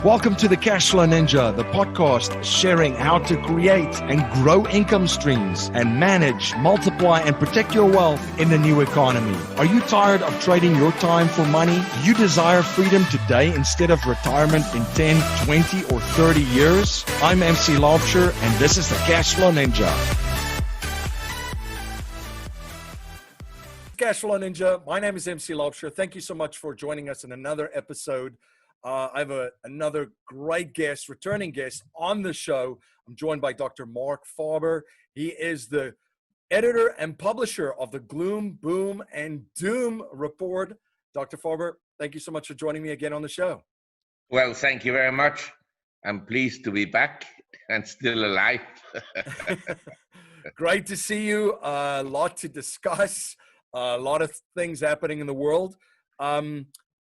Welcome to the Cashflow Ninja, the podcast sharing how to create and grow income streams and manage, multiply, and protect your wealth in the new economy. Are you tired of trading your time for money? Do you desire freedom today instead of retirement in 10, 20, or 30 years? I'm MC Laubscher, and this is the Cashflow Ninja. Cashflow Ninja, my name is MC Laubscher. Thank you so much for joining us in another episode. I have another great guest, returning guest on the show. I'm joined by Dr. Marc Faber. He is the editor and publisher of the Gloom, Boom, and Doom report. Dr. Faber, thank you so much for joining me again on the show. Well, thank you very much. I'm pleased to be back and still alive. Great to see you. A lot to discuss. A lot of things happening in the world.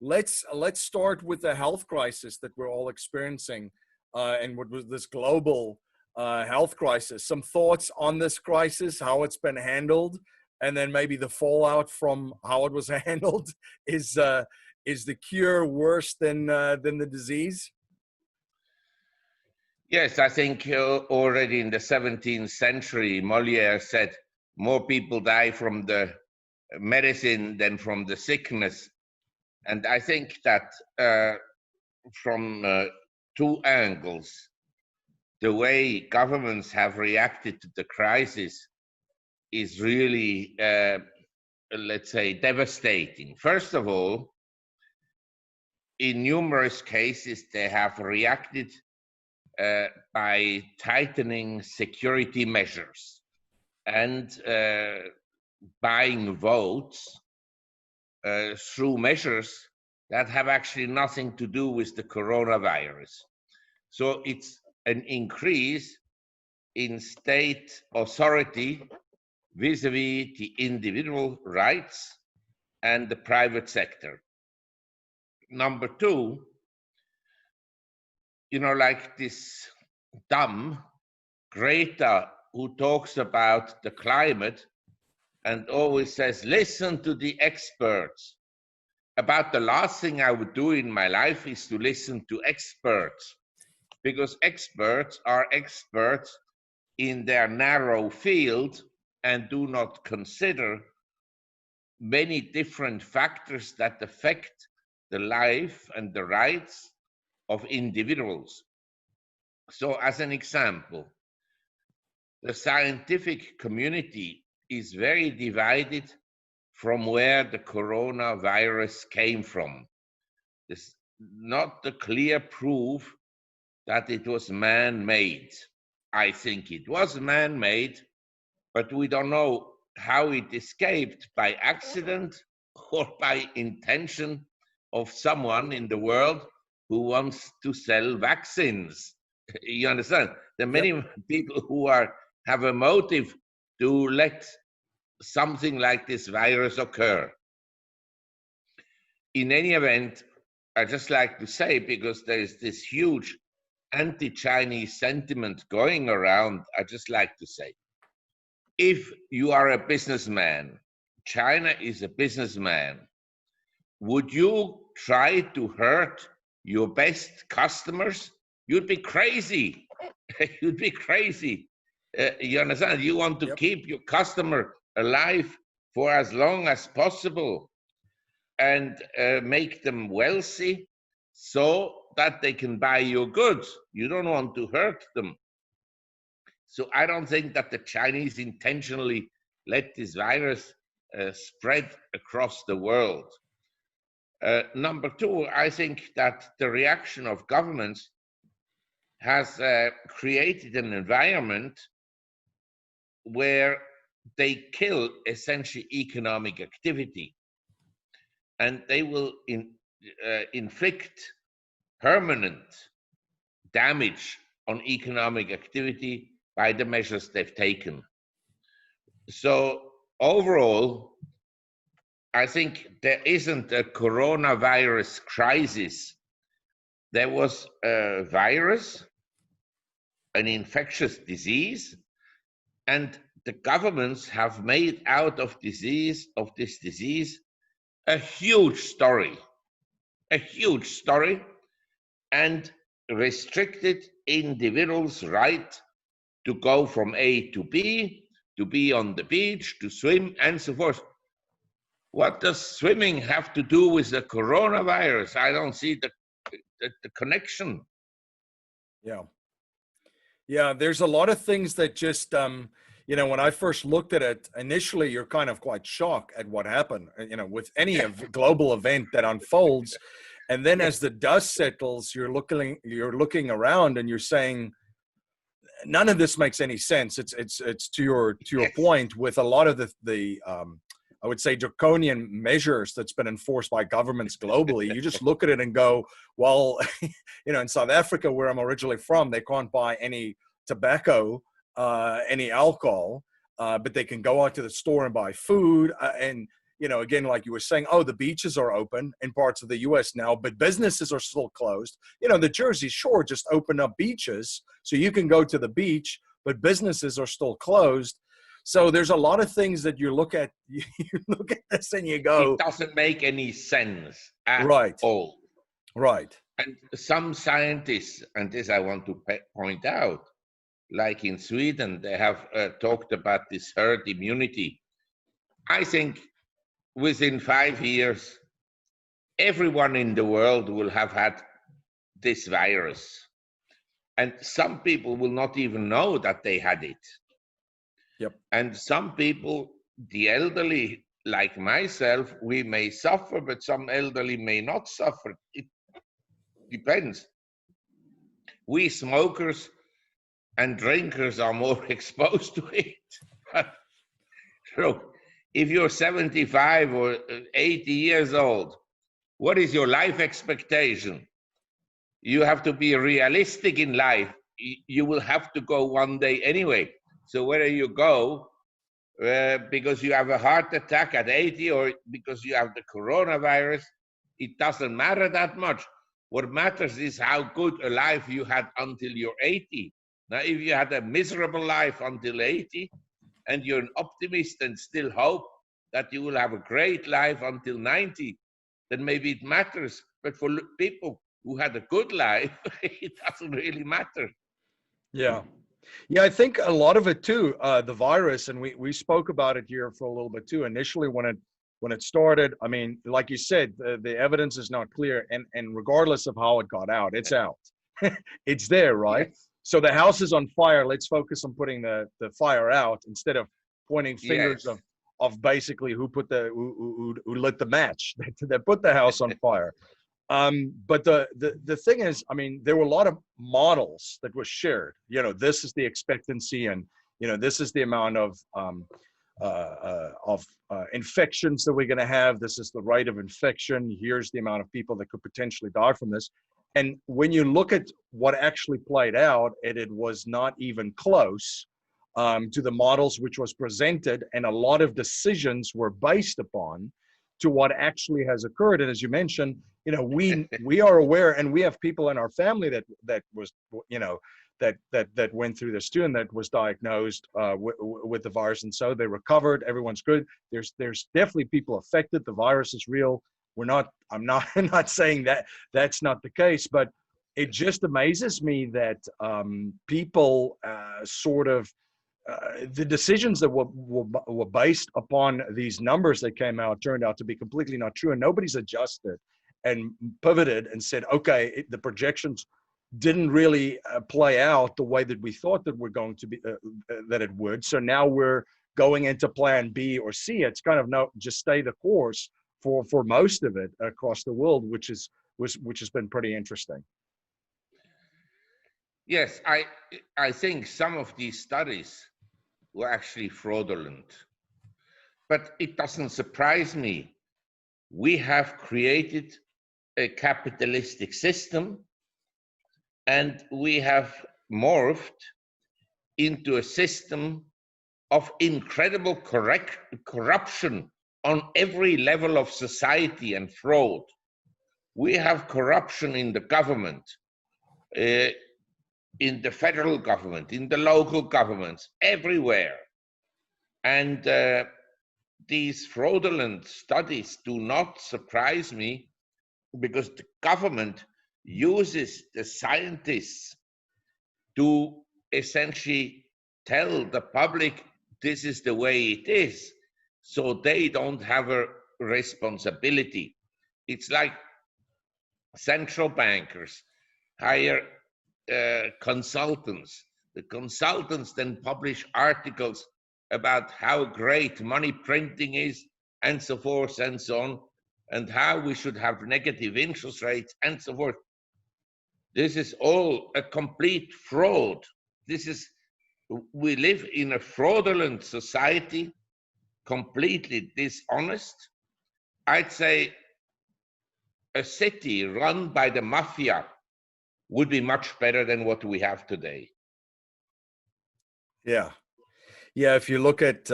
Let's start with the health crisis that we're all experiencing, and what was this global health crisis. Some thoughts on this crisis, how it's been handled, and then maybe the fallout from how it was handled. Is the cure worse than the disease? Yes, I think already in the 17th century, Molière said more people die from the medicine than from the sickness. And I think that from two angles, the way governments have reacted to the crisis is really, let's say, devastating. First of all, in numerous cases, they have reacted by tightening security measures and buying votes through measures that have actually nothing to do with the coronavirus. So it's an increase in state authority vis-a-vis the individual rights and the private sector. Number two, like this dumb Greta who talks about the climate and always says, listen to the experts. About the last thing I would do in my life is to listen to experts, because experts are experts in their narrow field and do not consider many different factors that affect the life and the rights of individuals. So as an example, the scientific community is very divided from where the coronavirus came from. There's not the clear proof that it was man-made. I think it was man-made, but we don't know how it escaped, by accident or by intention of someone in the world who wants to sell vaccines. You understand? There are many people who have a motive to let something like this virus occur. In any event, I just like to say, because there is this huge anti-Chinese sentiment going around, I just like to say, if you are a businessman, China is a businessman, would you try to hurt your best customers? You'd be crazy. You'd be crazy. You understand? You want to keep your customer alive for as long as possible and make them wealthy so that they can buy your goods. You don't want to hurt them. So I don't think that the Chinese intentionally let this virus spread across the world. Number two, I think that the reaction of governments has created an environment where they kill essentially economic activity, and they will inflict permanent damage on economic activity by the measures they've taken. So overall, I think there isn't a coronavirus crisis. There was a virus, an infectious disease, and the governments have made out of this disease a huge story, and restricted individuals' right to go from A to be on the beach, to swim, and so forth. What does swimming have to do with the coronavirus? I don't see the connection. Yeah. Yeah, there's a lot of things that just, when I first looked at it, initially you're kind of quite shocked at what happened, with any global event that unfolds. And then as the dust settles, you're looking around and you're saying, none of this makes any sense. It's to your point, with a lot of the I would say draconian measures that's been enforced by governments globally. You just look at it and go, well, in South Africa, where I'm originally from, they can't buy any tobacco, any alcohol, but they can go out to the store and buy food. And again, like you were saying, the beaches are open in parts of the U.S. now, but businesses are still closed. The Jersey Shore just opened up beaches, so you can go to the beach, but businesses are still closed. So there's a lot of things that you look at this and you go, it doesn't make any sense at all. Right. And some scientists, and this I want to point out, like in Sweden, they have talked about this herd immunity. I think within 5 years, everyone in the world will have had this virus. And some people will not even know that they had it. Yep. And some people, the elderly, like myself, we may suffer, but some elderly may not suffer. It depends. We smokers and drinkers are more exposed to it. So if you're 75 or 80 years old, what is your life expectation? You have to be realistic in life. You will have to go one day anyway. So whether you go because you have a heart attack at 80 or because you have the coronavirus, it doesn't matter that much. What matters is how good a life you had until you're 80. Now, if you had a miserable life until 80 and you're an optimist and still hope that you will have a great life until 90, then maybe it matters. But for people who had a good life, it doesn't really matter. Yeah. Yeah, I think a lot of it too, the virus, and we spoke about it here for a little bit too. Initially, when it started, I mean, like you said, the evidence is not clear, and regardless of how it got out, it's out. It's there, right? Yes. So the house is on fire. Let's focus on putting the fire out instead of pointing fingers of basically who lit the match that put the house on fire. But the thing is, I mean, there were a lot of models that were shared. This is the expectancy, and this is the amount of infections that we're going to have. This is the rate of infection. Here's the amount of people that could potentially die from this. And when you look at what actually played out, it was not even close to the models which was presented, and a lot of decisions were based upon to what actually has occurred. And as you mentioned, we are aware, and we have people in our family that was, that went through this too, and that was diagnosed with the virus, and so they recovered. Everyone's good. There's definitely people affected. The virus is real. I'm not saying that that's not the case, but it just amazes me that people the decisions that were based upon these numbers that came out turned out to be completely not true, and nobody's adjusted and pivoted and said, okay, the projections didn't really play out the way that we thought that we're going to be, that it would. So now we're going into plan B or C. It's kind of just stay the course for most of it across the world, which has been pretty interesting. Yes, I think some of these studies were actually fraudulent, but it doesn't surprise me. We have created a capitalistic system, and we have morphed into a system of incredible corruption on every level of society and fraud. We have corruption in the government, in the federal government, in the local governments, everywhere. And these fraudulent studies do not surprise me, because the government uses the scientists to essentially tell the public this is the way it is, so they don't have a responsibility. It's like central bankers hire consultants. The consultants then publish articles about how great money printing is, and so forth and so on, and how we should have negative interest rates and so forth. This is all a complete fraud. We live in a fraudulent society, completely dishonest. I'd say a city run by the mafia would be much better than what we have today. Yeah. If you look at,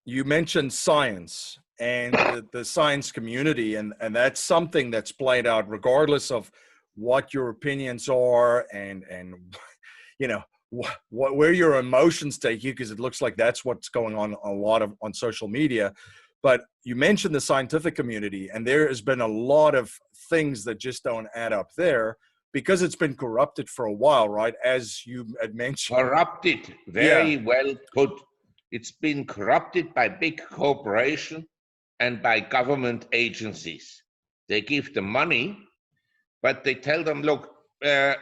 you mentioned science and the science community, and that's something that's played out regardless of what your opinions are and you know, where your emotions take you, because it looks like that's what's going on a lot on social media. But you mentioned the scientific community, and there has been a lot of things that just don't add up there because it's been corrupted for a while, right? As you had mentioned. Corrupted, very well put. It's been corrupted by big corporations and by government agencies. They give them money, but they tell them, look,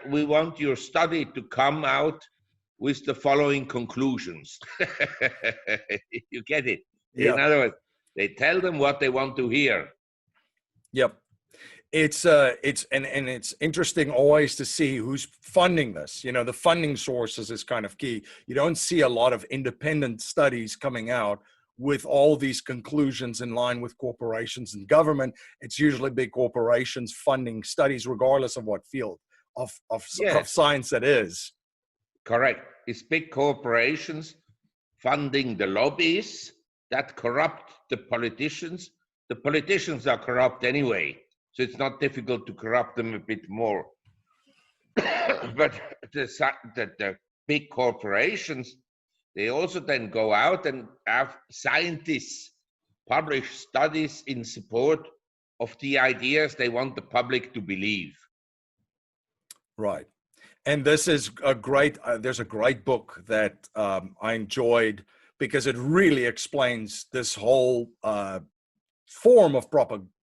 we want your study to come out with the following conclusions. You get it? Yeah. In other words, they tell them what they want to hear. Yep. It's interesting always to see who's funding this. You know, the funding sources is kind of key. You don't see a lot of independent studies coming out with all these conclusions in line with corporations and government. It's usually big corporations funding studies, regardless of what field of science it is. Correct. It's big corporations funding the lobbies that corrupt the politicians. The politicians are corrupt anyway, so it's not difficult to corrupt them a bit more. But the big corporations, they also then go out and have scientists publish studies in support of the ideas they want the public to believe. Right. And this is a great, there's a great book that I enjoyed because it really explains this whole form of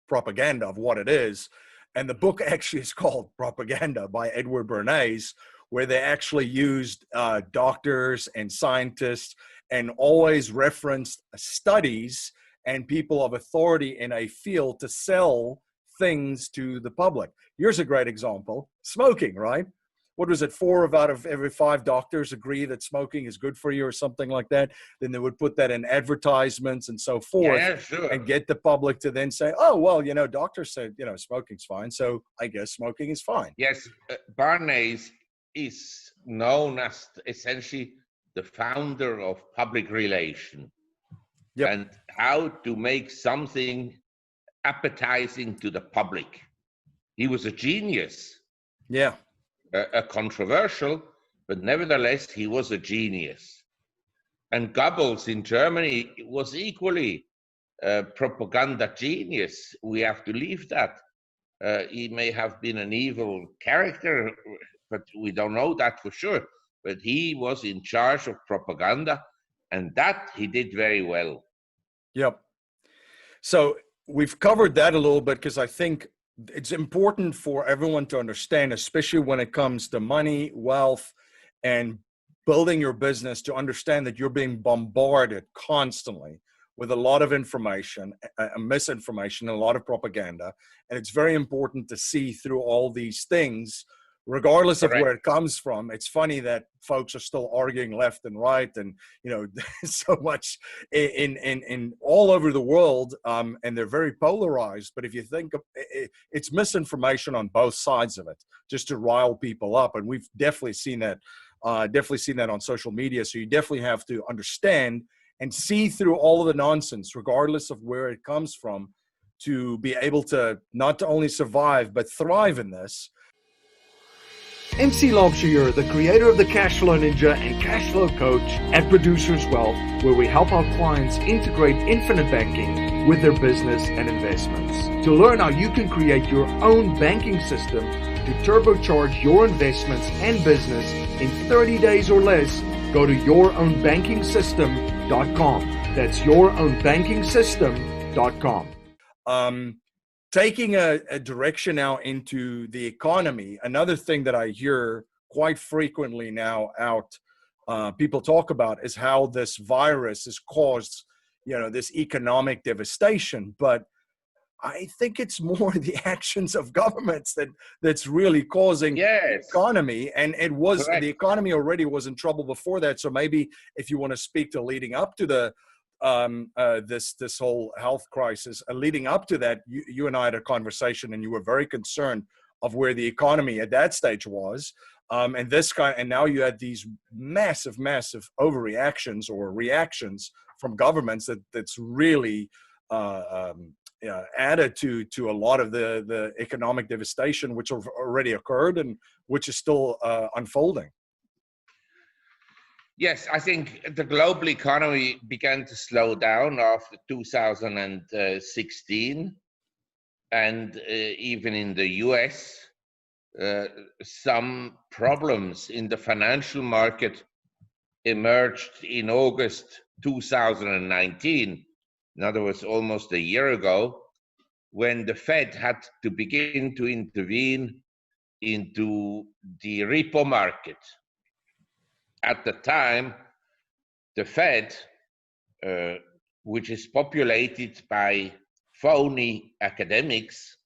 propaganda of what it is. And the book actually is called Propaganda by Edward Bernays, where they actually used doctors and scientists and always referenced studies and people of authority in a field to sell things to the public. Here's a great example: smoking, right? What was it? 4 out of every 5 doctors agree that smoking is good for you or something like that. Then they would put that in advertisements and so forth, and get the public to then say, oh, well, you know, doctors said, you know, smoking's fine, so I guess smoking is fine. Yes, Bernays is known as essentially the founder of public relation. Yep. And how to make something appetizing to the public. He was a genius. Yeah. A controversial, but nevertheless, he was a genius. And Goebbels in Germany was equally a propaganda genius. We have to leave that. He may have been an evil character, but we don't know that for sure. But he was in charge of propaganda, and that he did very well. Yep. So we've covered that a little bit because I think it's important for everyone to understand, especially when it comes to money, wealth, and building your business, to understand that you're being bombarded constantly with a lot of information, misinformation, and a lot of propaganda. And it's very important to see through all these things, regardless of where it comes from. It's funny that folks are still arguing left and right, and you know, so much in all over the world, and they're very polarized. But if you think of it, it's misinformation on both sides of it, just to rile people up. And we've definitely seen that, on social media. So you definitely have to understand and see through all of the nonsense, regardless of where it comes from, to be able to not only survive but thrive in this. MC Lampshire, the creator of the Cash Flow Ninja and Cash Flow Coach at Producers Wealth, where we help our clients integrate infinite banking with their business and investments. To learn how you can create your own banking system to turbocharge your investments and business in 30 days or less, go to yourownbankingsystem.com. That's yourownbankingsystem.com. Taking a direction now into the economy, another thing that I hear quite frequently now people talk about is how this virus has caused, this economic devastation. But I think it's more the actions of governments that's really causing the economy. And the economy already was in trouble before that. So maybe if you want to speak to leading up to the this whole health crisis, leading up to that, you and I had a conversation, and you were very concerned of where the economy at that stage was. And now you had these massive overreactions or reactions from governments that's really added to a lot of the economic devastation which have already occurred and which is still unfolding. Yes, I think the global economy began to slow down after 2016, and even in the US, some problems in the financial market emerged in August 2019. In other words, almost a year ago, when the Fed had to begin to intervene into the repo market. At the time, the Fed, which is populated by phony academics,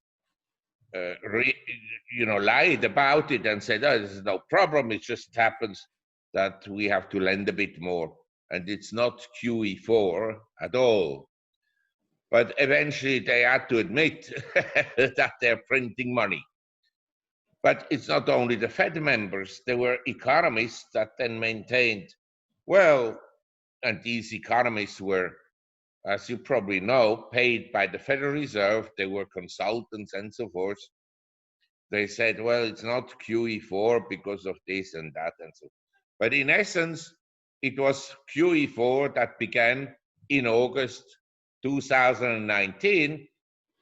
lied about it and said, "Oh, this is no problem. It just happens that we have to lend a bit more, and it's not QE4 at all." But eventually, they had to admit that they're printing money. But it's not only the Fed members. There were economists that then maintained, well, and these economists were, as you probably know, paid by the Federal Reserve. They were consultants and so forth. They said, well, it's not QE4 because of this and that and so. But in essence, it was QE4 that began in August 2019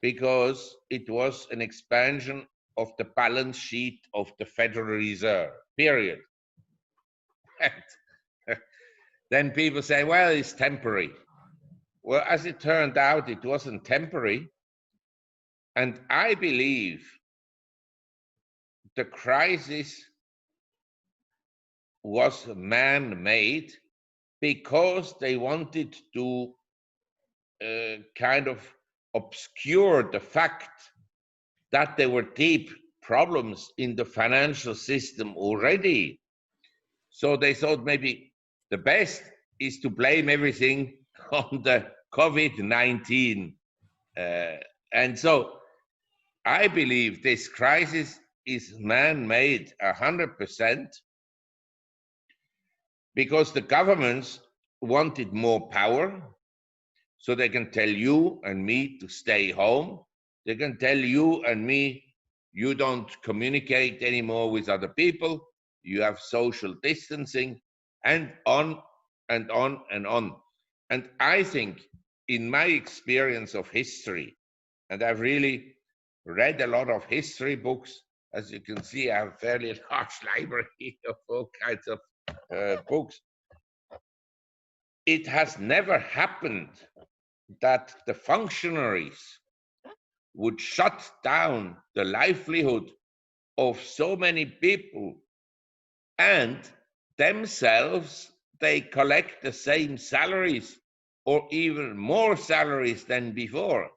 because it was an expansion of the balance sheet of the Federal Reserve, period. Then people say, well, it's temporary. Well, as it turned out, it wasn't temporary. And I believe the crisis was man-made because they wanted to kind of obscure the fact that there were deep problems in the financial system already. So they thought maybe the best is to blame everything on the COVID-19. And so I believe this crisis is man-made 100% because the governments wanted more power, so they can tell you and me to stay home. They can tell you and me, you don't communicate anymore with other people, you have social distancing, and on and on and on. And I think, in my experience of history, and I've really read a lot of history books, as you can see, I have a fairly large library of all kinds of books. It has never happened that the functionaries would shut down the livelihood of so many people, and themselves they collect the same salaries or even more salaries than before.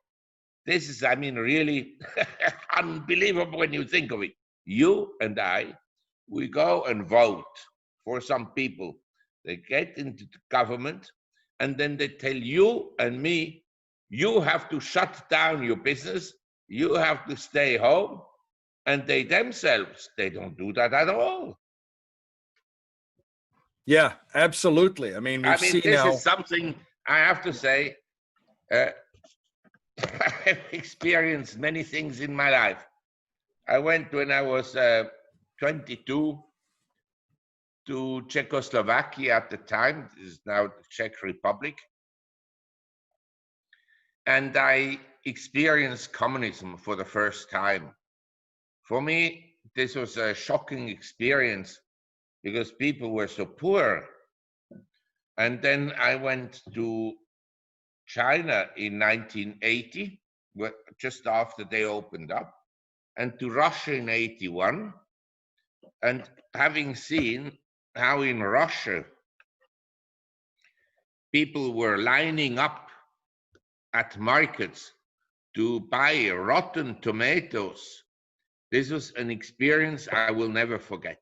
This is, I mean, really unbelievable when you think of it. You and I, we go and vote for some people. They get into the government, and then they tell you and me, you have to shut down your business, you have to stay home, and they themselves, they don't do that at all. Yeah, absolutely. I mean, this is something I have to say, I've experienced many things in my life. I went when I was 22 to Czechoslovakia at the time. This is now the Czech Republic. And I experienced communism for the first time. For me, this was a shocking experience because people were so poor. And then I went to China in 1980, just after they opened up, and to Russia in 81. And having seen how in Russia people were lining up at markets to buy rotten tomatoes, this was an experience I will never forget.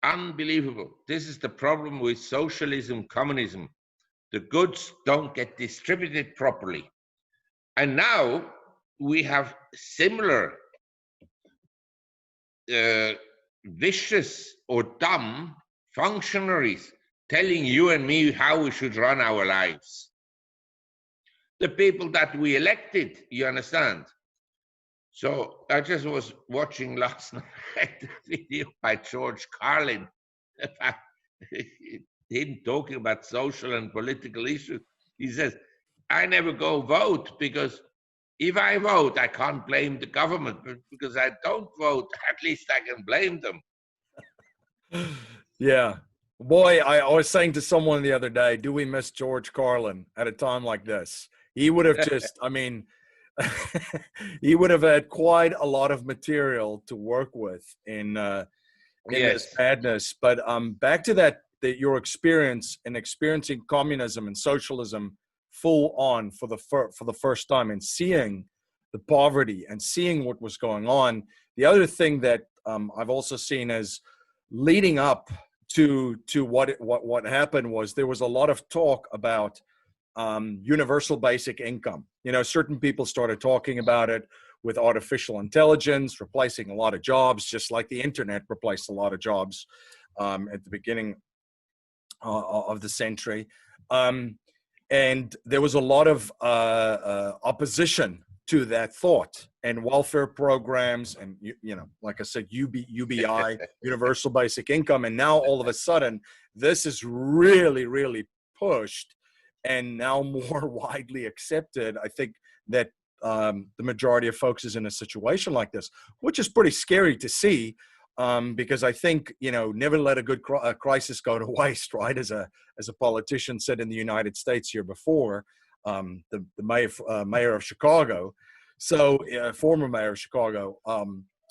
Unbelievable. This is the problem with socialism, communism. The goods don't get distributed properly. And now we have similar vicious or dumb functionaries telling you and me how we should run our lives. The people that we elected, you understand? So I just was watching last night a video by George Carlin about him talking about social and political issues. He says, I never go vote because if I vote, I can't blame the government, but because I don't vote, at least I can blame them. Yeah. Boy, I was saying to someone the other day, do we miss George Carlin at a time like this? He would have just, I mean, he would have had quite a lot of material to work with in this madness. But back to that your experience in experiencing communism and socialism full on for the first time and seeing the poverty and seeing what was going on. The other thing that I've also seen is leading up to what happened was there was a lot of talk about universal basic income. You know, certain people started talking about it with artificial intelligence replacing a lot of jobs, just like the internet replaced a lot of jobs at the beginning of the century. And there was a lot of opposition to that thought, and welfare programs, and you know, like I said, UBI, universal basic income, and now all of a sudden, this is really pushed, and now more widely accepted. I think that the majority of folks is in a situation like this, which is pretty scary to see, because I think, you know, never let a good crisis go to waste, right? As a politician said in the United States here before, the mayor of Chicago, so former mayor of Chicago.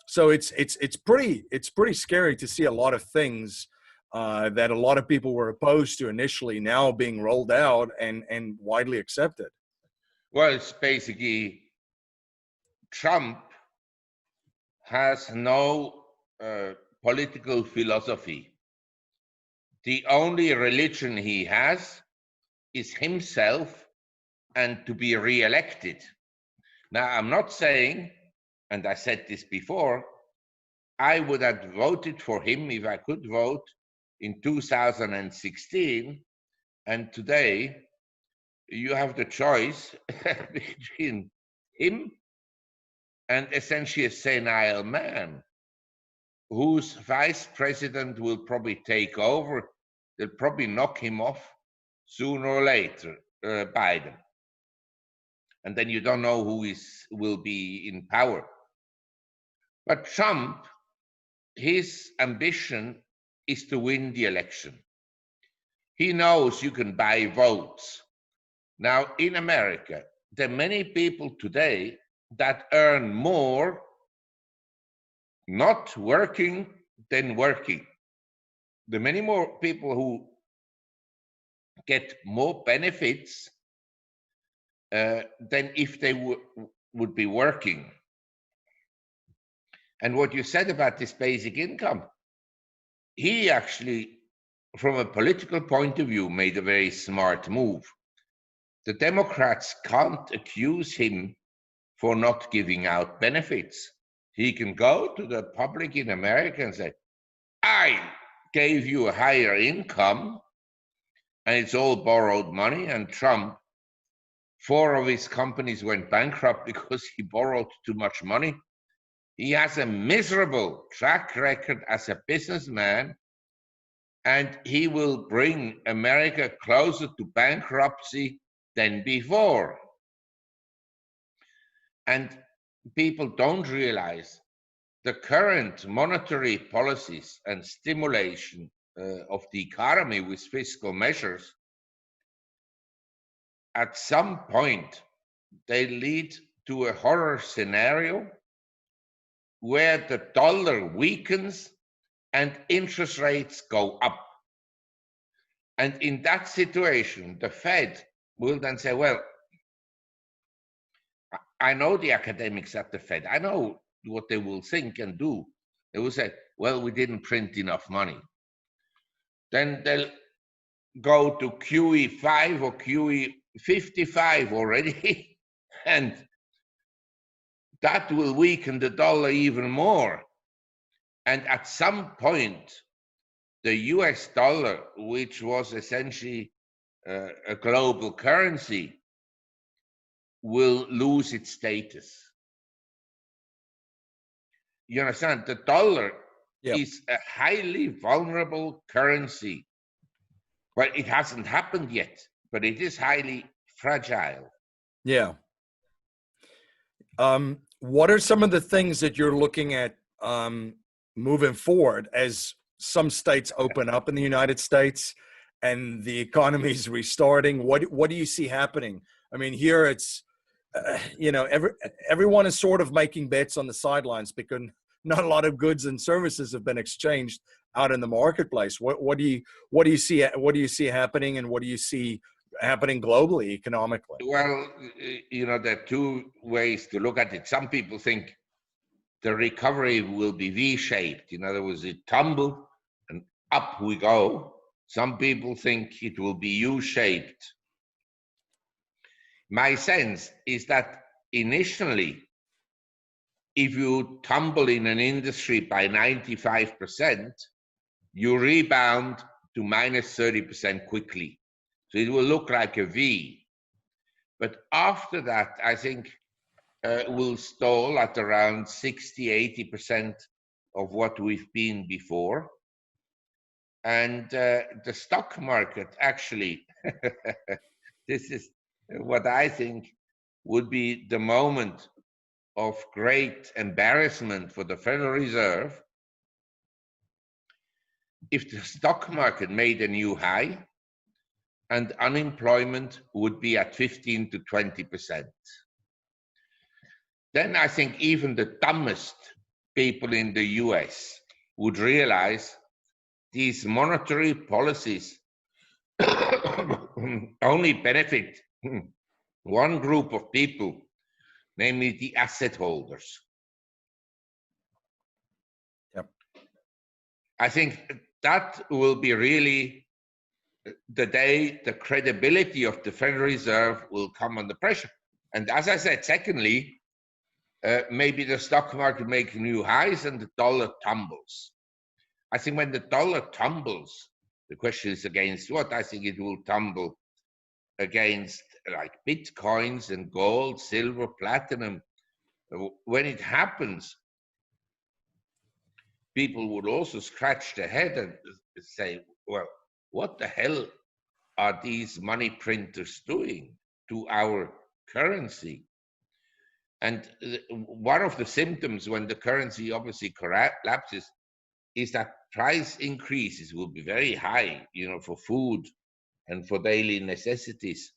So it's pretty scary to see a lot of things that a lot of people were opposed to initially now being rolled out and widely accepted. Well, it's basically Trump has no political philosophy. The only religion he has is himself and to be re-elected. Now, I'm not saying, and I said this before, I would have voted for him if I could vote in 2016, and today you have the choice between him and essentially a senile man whose vice president will probably take over. They'll probably knock him off sooner or later, Biden. And then you don't know who will be in power. But Trump, his ambition is to win the election. He knows you can buy votes. Now, in America, there are many people today that earn more not working than working. There are many more people who get more benefits than if they would be working. And what you said about this basic income, he actually, from a political point of view, made a very smart move. The Democrats can't accuse him for not giving out benefits. He can go to the public in America and say, I gave you a higher income, and it's all borrowed money. And Trump, 4 of his companies went bankrupt because he borrowed too much money. He has a miserable track record as a businessman, and he will bring America closer to bankruptcy than before. And people don't realize the current monetary policies and stimulation of the economy with fiscal measures, at some point, they lead to a horror scenario where the dollar weakens and interest rates go up. And in that situation, the Fed will then say, well, I know the academics at the Fed. I know what they will think and do. They will say, well, we didn't print enough money. Then they'll go to QE5 or QE55 already, and that will weaken the dollar even more. And at some point, the US dollar, which was essentially a global currency, will lose its status. You understand? The dollar is a highly vulnerable currency. Well, it hasn't happened yet, but it is highly fragile. Yeah. What are some of the things that you're looking at moving forward as some states open up in the United States and the economy is restarting? What do you see happening? I mean, here it's, everyone is sort of making bets on the sidelines because not a lot of goods and services have been exchanged out in the marketplace. What do you see happening, and what do you see happening globally, economically? Well, there are two ways to look at it. Some people think the recovery will be V-shaped. In other words, it tumble and up we go. Some people think it will be U-shaped. My sense is that initially, if you tumble in an industry by 95%, you rebound to minus 30% quickly. So it will look like a V. But after that, I think will stall at around 60–80% of what we've been before. And the stock market, actually, this is what I think would be the moment of great embarrassment for the Federal Reserve if the stock market made a new high and unemployment would be at 15 to 20%. Then I think even the dumbest people in the US would realize these monetary policies only benefit one group of people, namely the asset holders. Yep. I think that will be really the day the credibility of the Federal Reserve will come under pressure. And as I said, secondly, maybe the stock market makes new highs and the dollar tumbles. I think when the dollar tumbles, the question is against what? I think it will tumble against like bitcoins and gold, silver, platinum. When it happens, people would also scratch their head and say, well, what the hell are these money printers doing to our currency? And one of the symptoms when the currency obviously collapses is that price increases will be very high, for food and for daily necessities.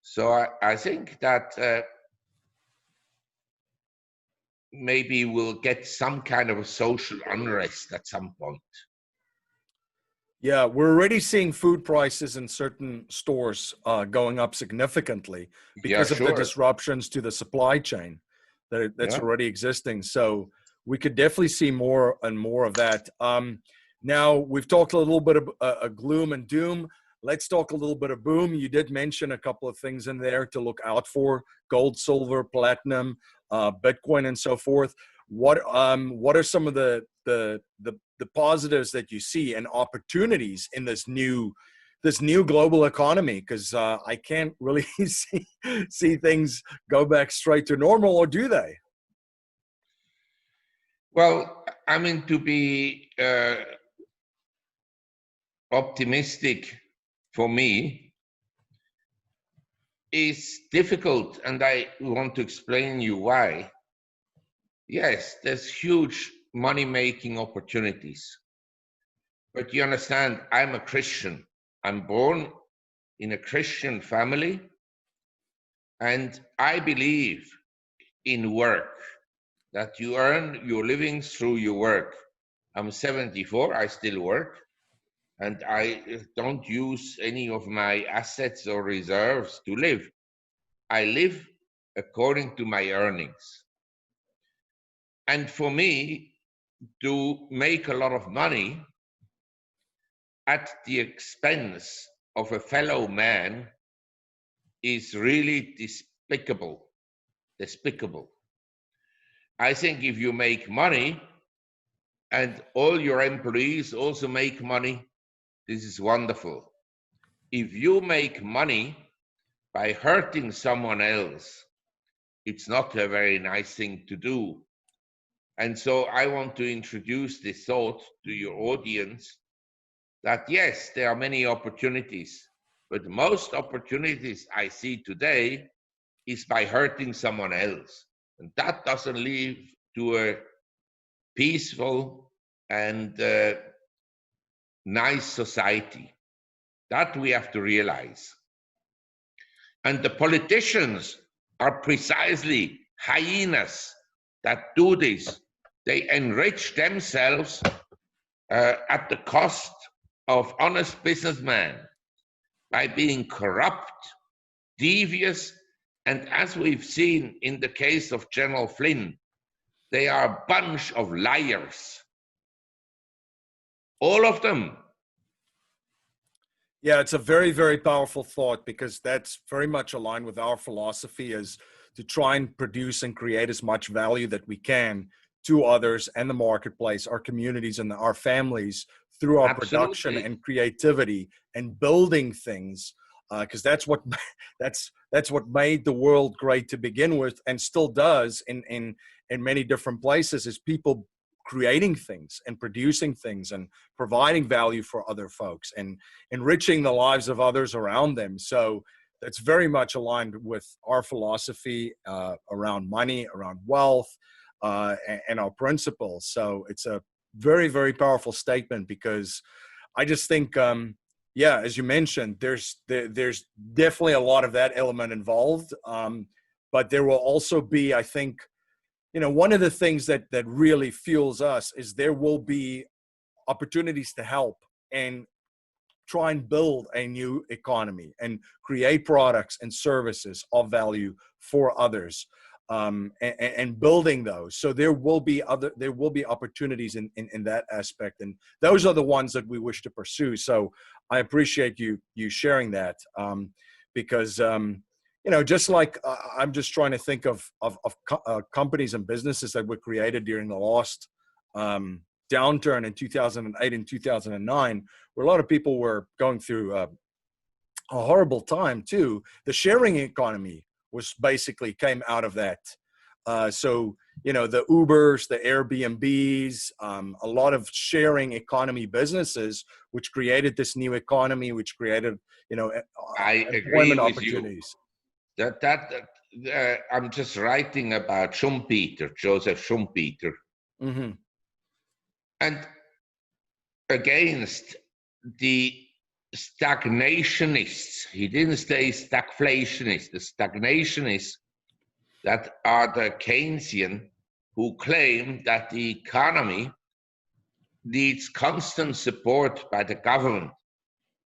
So I think that maybe we'll get some kind of a social unrest at some point. Yeah, we're already seeing food prices in certain stores going up significantly because of the disruptions to the supply chain that's already existing. So we could definitely see more and more of that. Now, we've talked a little bit of gloom and doom. Let's talk a little bit of boom. You did mention a couple of things in there to look out for: gold, silver, platinum, Bitcoin, and so forth. What are some of the positives that you see and opportunities in this new global economy? Because I can't really see things go back straight to normal, or do they? Well, I mean, to be optimistic for me is difficult, and I want to explain you why. Yes, there's huge money-making opportunities. But you understand, I'm a Christian. I'm born in a Christian family, and I believe in work, that you earn your living through your work. I'm 74, I still work, and I don't use any of my assets or reserves to live. I live according to my earnings. And for me, to make a lot of money at the expense of a fellow man is really despicable. Despicable. I think if you make money and all your employees also make money, this is wonderful. If you make money by hurting someone else, it's not a very nice thing to do. And so I want to introduce this thought to your audience that yes, there are many opportunities, but most opportunities I see today is by hurting someone else. And that doesn't lead to a peaceful and nice society. That we have to realize. And the politicians are precisely hyenas that do this. They enrich themselves at the cost of honest businessmen by being corrupt, devious, and as we've seen in the case of General Flynn, they are a bunch of liars. All of them. Yeah, it's a very, very powerful thought, because that's very much aligned with our philosophy, is to try and produce and create as much value that we can to others and the marketplace, our communities and our families, through our production and creativity and building things, because that's what made the world great to begin with, and still does in many different places, is people creating things and producing things and providing value for other folks and enriching the lives of others around them. So that's very much aligned with our philosophy around money, around wealth, and our principles. So it's a very, very powerful statement, because I just think, yeah, as you mentioned, there's definitely a lot of that element involved. But there will also be, I think, one of the things that really fuels us is there will be opportunities to help and try and build a new economy and create products and services of value for others, and building those. So there will be opportunities in that aspect, and those are the ones that we wish to pursue. So I appreciate you sharing that, because just like I'm just trying to think of companies and businesses that were created during the last downturn in 2008 and 2009, where a lot of people were going through a horrible time too. The sharing economy was basically came out of that. So, the Ubers, the Airbnbs, a lot of sharing economy businesses, which created this new economy, which created, employment opportunities. I'm just writing about Schumpeter, Joseph Schumpeter. Mm-hmm. And against the stagnationists, he didn't say stagflationists, the stagnationists that are the Keynesian, who claim that the economy needs constant support by the government.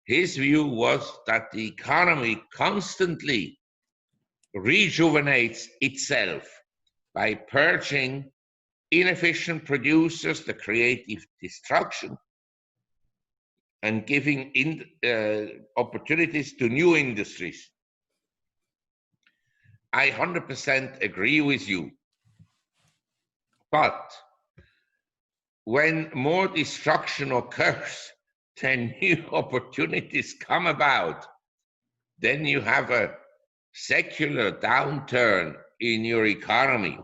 His view was that the economy constantly rejuvenates itself by purging inefficient producers, the creative destruction, and giving opportunities to new industries. I 100% agree with you. But when more destruction occurs, then new opportunities come about. Then you have a secular downturn in your economy.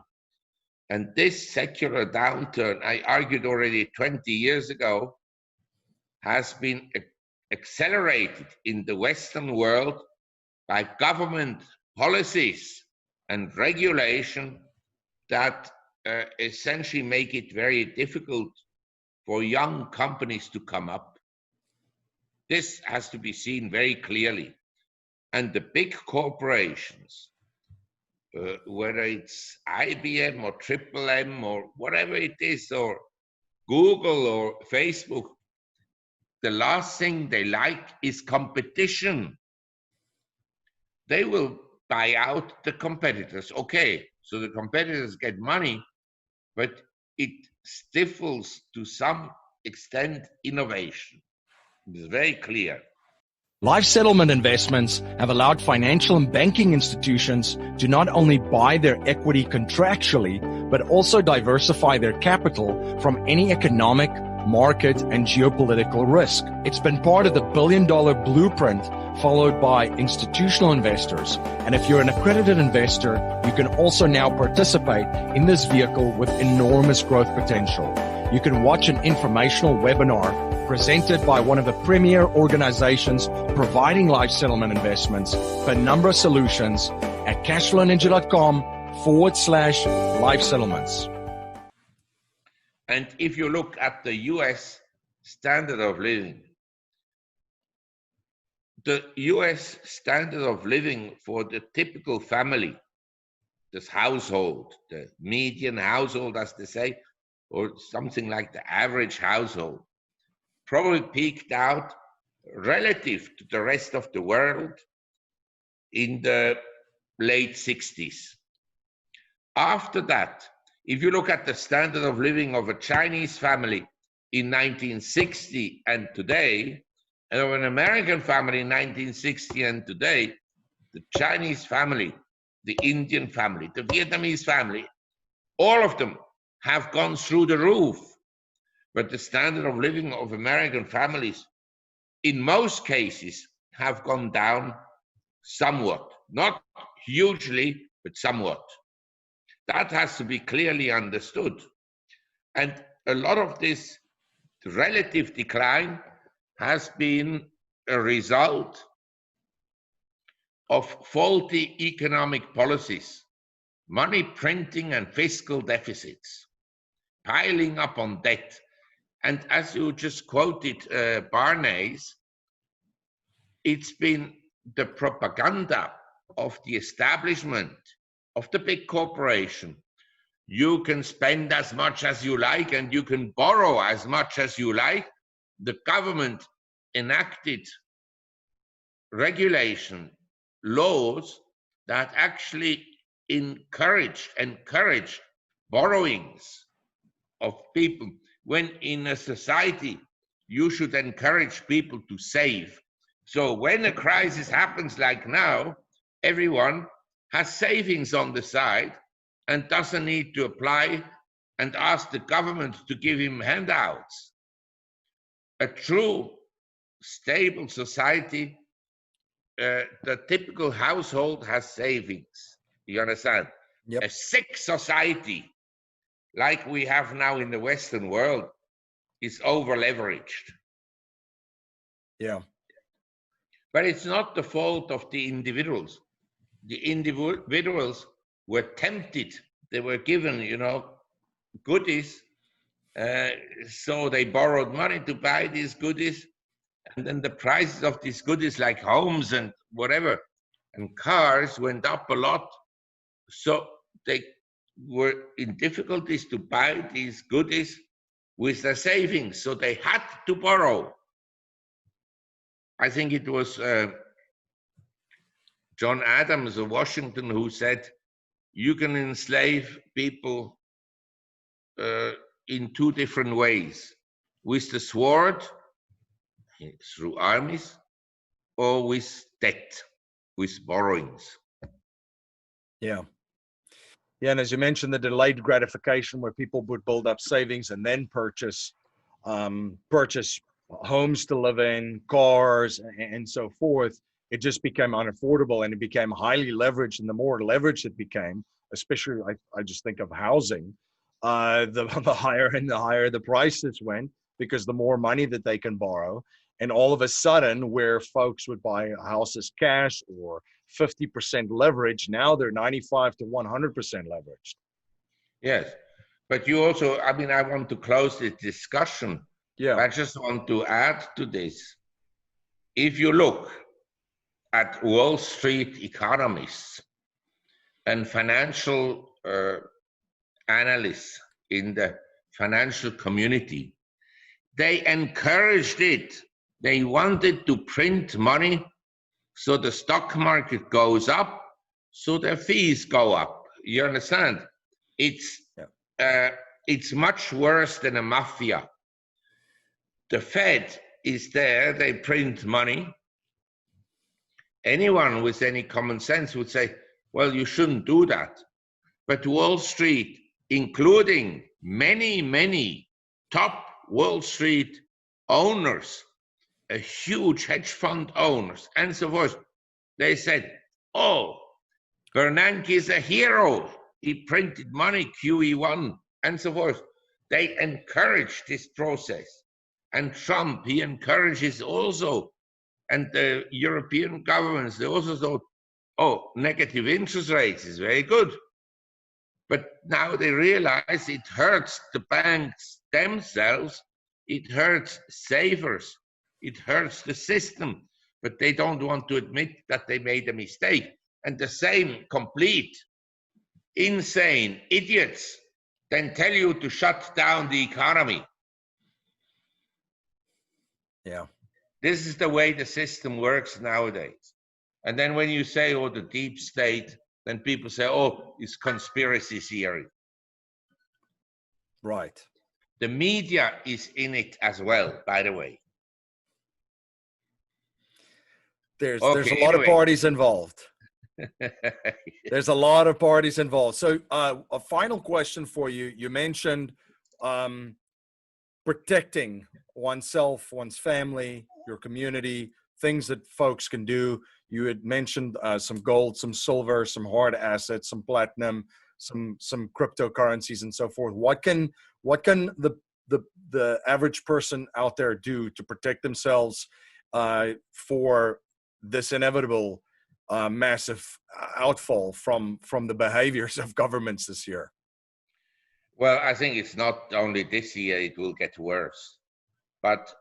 And this secular downturn, I argued already 20 years ago, has been accelerated in the Western world by government policies and regulation that essentially make it very difficult for young companies to come up. This has to be seen very clearly. And the big corporations, whether it's IBM or Triple M or whatever it is, or Google or Facebook, the last thing they like is competition. They will buy out the competitors. Okay, so the competitors get money, but it stifles to some extent innovation. It's very clear. Life settlement investments have allowed financial and banking institutions to not only buy their equity contractually, but also diversify their capital from any economic, market, and geopolitical risk. It's been part of the billion-dollar blueprint followed by institutional investors. And if you're an accredited investor, you can also now participate in this vehicle with enormous growth potential. You can watch an informational webinar presented by one of the premier organizations providing life settlement investments, Penumbra Solutions, at cashflowninja.com/life settlements. And if you look at the US standard of living, the US standard of living for the typical family, this household, the median household, as they say, or something like the average household, probably peaked out relative to the rest of the world in the late 60s. After that, if you look at the standard of living of a Chinese family in 1960 and today, and of an American family in 1960 and today, the Chinese family, the Indian family, the Vietnamese family, all of them have gone through the roof. But the standard of living of American families, in most cases, have gone down somewhat. Not hugely, but somewhat. That has to be clearly understood. And a lot of this relative decline has been a result of faulty economic policies, money printing and fiscal deficits, piling up on debt. And as you just quoted Barnes, it's been the propaganda of the establishment, of the big corporation. You can spend as much as you like and you can borrow as much as you like. The government enacted regulation, laws that actually encourage borrowings of people, when in a society you should encourage people to save. So when a crisis happens like now, everyone has savings on the side and doesn't need to apply and ask the government to give him handouts. A true stable society, the typical household has savings. You understand? Yep. A sick society, like we have now in the Western world, is over-leveraged. Yeah. But it's not the fault of the individuals. The individuals were tempted. They were given, goodies. So they borrowed money to buy these goodies. And then the prices of these goodies, like homes and whatever, and cars, went up a lot. So they were in difficulties to buy these goodies with their savings. So they had to borrow. I think it was John Adams of Washington who said, you can enslave people in two different ways: with the sword, through armies, or with debt, with borrowings. Yeah. Yeah, and as you mentioned, the delayed gratification, where people would build up savings and then purchase homes to live in, cars, and so forth. It just became unaffordable, and it became highly leveraged. And the more leveraged it became, especially I just think of housing, the higher the prices went, because the more money that they can borrow. And all of a sudden, where folks would buy houses cash or 50% leverage, now they're 95 to 100% leveraged. Yes. But you also, I mean, I want to close this discussion. Yeah. I just want to add to this. If you look at Wall Street economists and financial analysts in the financial community, they encouraged it. They wanted to print money so the stock market goes up, so their fees go up. You understand? It's much worse than a mafia. The Fed is there, they print money. Anyone with any common sense would say, well, you shouldn't do that. But Wall Street, including many top Wall Street owners, a huge hedge fund owners, and so forth, they said, oh, Bernanke is a hero. He printed money, QE1, and so forth. They encourage this process. And Trump, he encourages also. And the European governments, they also thought, oh, negative interest rates is very good. But now they realize it hurts the banks themselves, it hurts savers, it hurts the system, but they don't want to admit that they made a mistake. And the same complete, insane idiots then tell you to shut down the economy. Yeah. This is the way the system works nowadays. And then when you say, oh, the deep state, then people say, oh, it's conspiracy theory. Right. The media is in it as well, by the way. There's a lot of parties involved. There's a lot of parties involved. So a final question for you. You mentioned protecting oneself, one's family, your community, things that folks can do. You had mentioned some gold, some silver, some hard assets, some platinum, some cryptocurrencies, and so forth. What can the average person out there do to protect themselves for this inevitable massive outfall from the behaviors of governments this year? Well, I think it's not only this year, it will get worse. But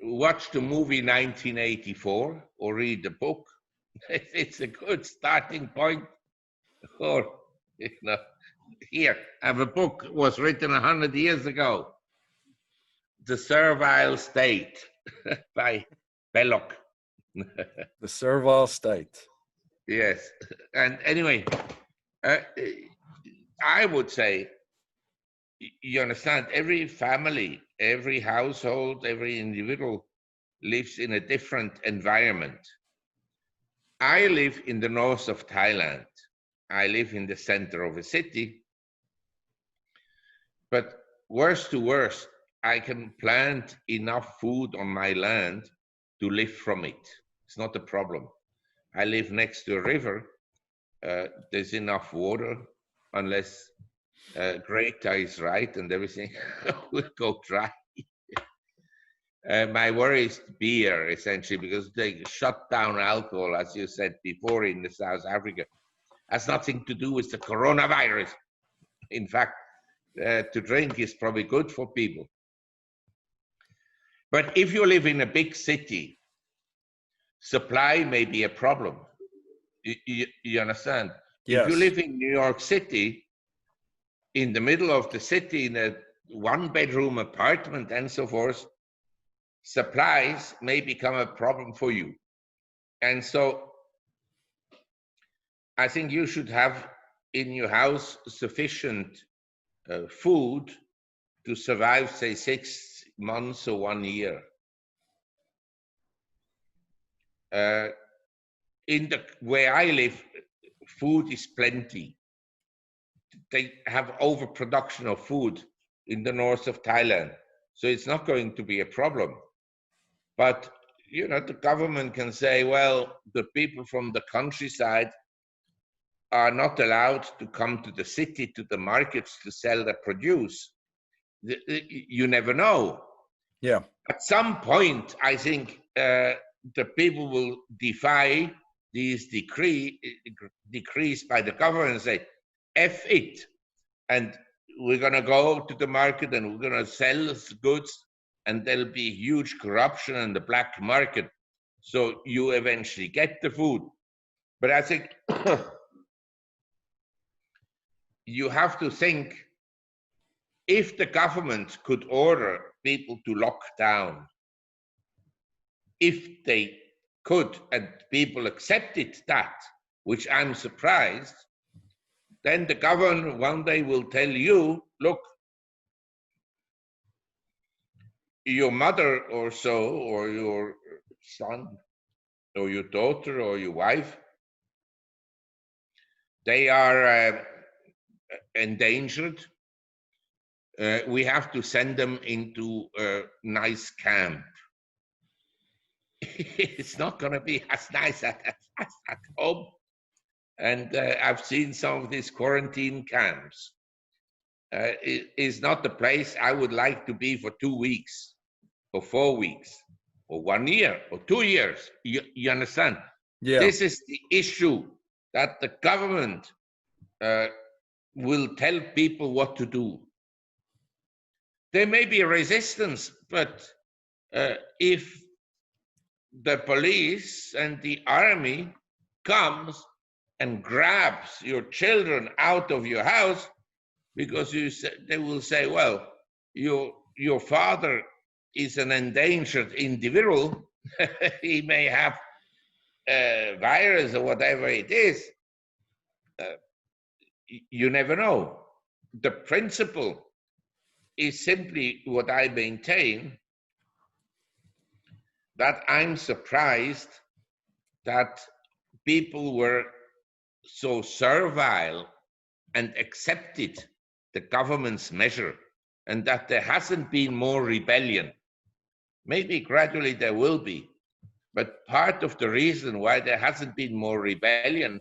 watch the movie 1984 or read the book. It's a good starting point. Or, you know, here, I have a book was written 100 years ago, The Servile State by Belloc. The Servile State. Yes. And anyway, I would say, you understand, every family, every household, every individual lives in a different environment. I live in the north of Thailand. I live in the center of a city. But worst to worst, I can plant enough food on my land to live from it. It's not a problem. I live next to a river. There's enough water, unless Greta is right and everything will go dry. My worry is beer, essentially, because they shut down alcohol, as you said before, in the South Africa. Has nothing to do with the coronavirus. In fact, to drink is probably good for people. But if you live in a big city, supply may be a problem. You understand? Yes. If you live in New York City, in the middle of the city, in a one-bedroom apartment and so forth, supplies may become a problem for you. And so I think you should have in your house sufficient food to survive, say, 6 months or 1 year. In the where I live, food is plenty. They have overproduction of food in the north of Thailand, so it's not going to be a problem. But you know, the government can say, well, the people from the countryside are not allowed to come to the city, to the markets to sell their produce. You never know. Yeah. At some point, I think the people will defy these decrees by the government and say, F it. And we're going to go to the market and we're going to sell goods, and there'll be huge corruption in the black market. So you eventually get the food. But I think you have to think, if the government could order people to lock down, if they could, and people accepted that, which I'm surprised, then the government one day will tell you, look, your mother or so, or your son, or your daughter, or your wife, they are endangered. We have to send them into a nice camp. It's not going to be as nice at home. And I've seen some of these quarantine camps. It is not the place I would like to be for 2 weeks, or 4 weeks, or 1 year, or 2 years. You understand? Yeah. This is the issue, that the government will tell people what to do. There may be a resistance, but if the police and the army comes and grabs your children out of your house, because they will say, well, your father is an endangered individual. He may have a virus or whatever it is. You never know. The principle is simply what I maintain, that I'm surprised that people were so servile and accepted the government's measure, and that there hasn't been more rebellion. Maybe gradually there will be, but part of the reason why there hasn't been more rebellion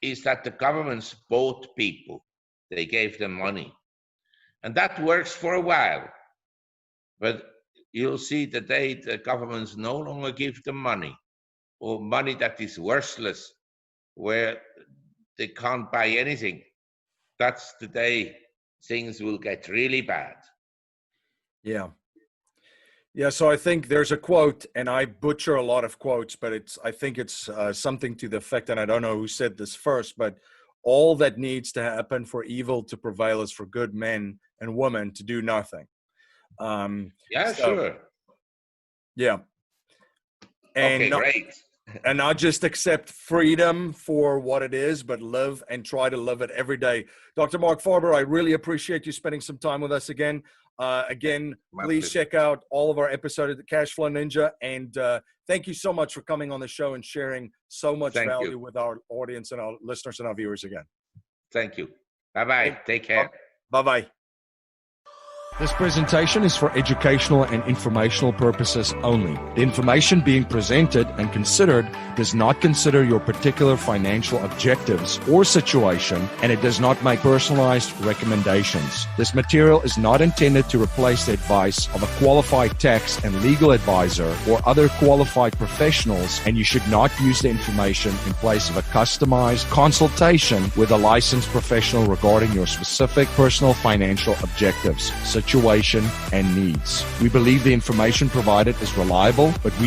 is that the governments bought people. They gave them money. And that works for a while. But you'll see the day the governments no longer give them money, or money that is worthless, where they can't buy anything. That's the day things will get really bad. Yeah. Yeah, so I think there's a quote, and I butcher a lot of quotes, but I think it's something to the effect, and I don't know who said this first, but all that needs to happen for evil to prevail is for good men and women to do nothing. Sure. Yeah. And okay, great. And not just accept freedom for what it is, but live and try to live it every day. Dr. Marc Faber, I really appreciate you spending some time with us again. Please check out all of our episodes of the Cashflow Ninja. And thank you so much for coming on the show and sharing so much value with our audience and our listeners and our viewers again. Thank you. Bye-bye. Take care. Bye-bye. This presentation is for educational and informational purposes only. The information being presented and considered does not consider your particular financial objectives or situation, and it does not make personalized recommendations. This material is not intended to replace the advice of a qualified tax and legal advisor or other qualified professionals, and you should not use the information in place of a customized consultation with a licensed professional regarding your specific personal financial objectives, situation, and needs. We believe the information provided is reliable, but we